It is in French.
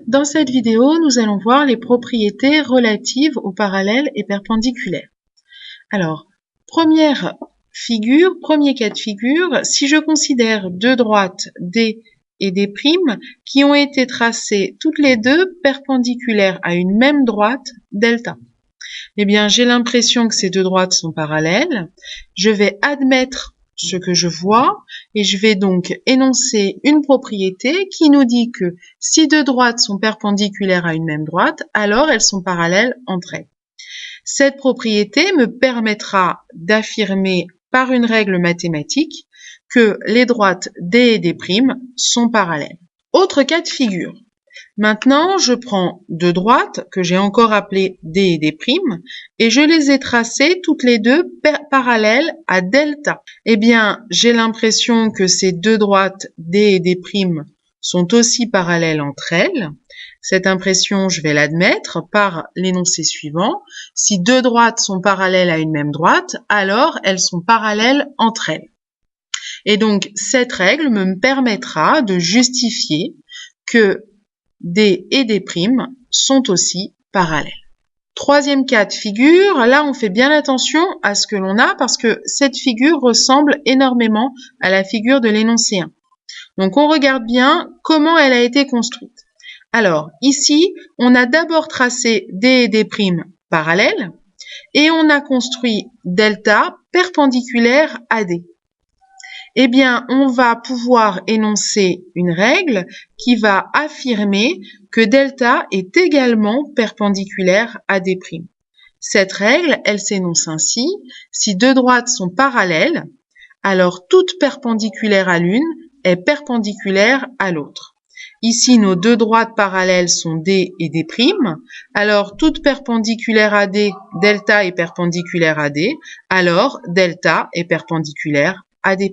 Dans cette vidéo, nous allons voir les propriétés relatives aux parallèles et perpendiculaires. Alors, premier cas de figure, si je considère deux droites D et D' qui ont été tracées toutes les deux perpendiculaires à une même droite, delta. Eh bien, j'ai l'impression que ces deux droites sont parallèles. Je vais admettre ce que je vois et je vais donc énoncer une propriété qui nous dit que si deux droites sont perpendiculaires à une même droite, alors elles sont parallèles entre elles. Cette propriété me permettra d'affirmer par une règle mathématique que les droites D et D' sont parallèles. Autre cas de figure. Maintenant, je prends deux droites que j'ai encore appelées D et D' et je les ai tracées toutes les deux parallèles à delta. Eh bien, j'ai l'impression que ces deux droites D et D' sont aussi parallèles entre elles. Cette impression, je vais l'admettre par l'énoncé suivant. Si deux droites sont parallèles à une même droite, alors elles sont parallèles entre elles. Et donc, cette règle me permettra de justifier que D et D' sont aussi parallèles. Troisième cas de figure, là on fait bien attention à ce que l'on a parce que cette figure ressemble énormément à la figure de l'énoncé 1. Donc on regarde bien comment elle a été construite. Alors ici, on a d'abord tracé D et D' parallèles et on a construit delta perpendiculaire à D. Eh bien, on va pouvoir énoncer une règle qui va affirmer que delta est également perpendiculaire à D'. Cette règle, elle s'énonce ainsi: si deux droites sont parallèles, alors toute perpendiculaire à l'une est perpendiculaire à l'autre. Ici, nos deux droites parallèles sont D et D', alors toute perpendiculaire à D, delta est perpendiculaire à D, alors delta est perpendiculaire à D'.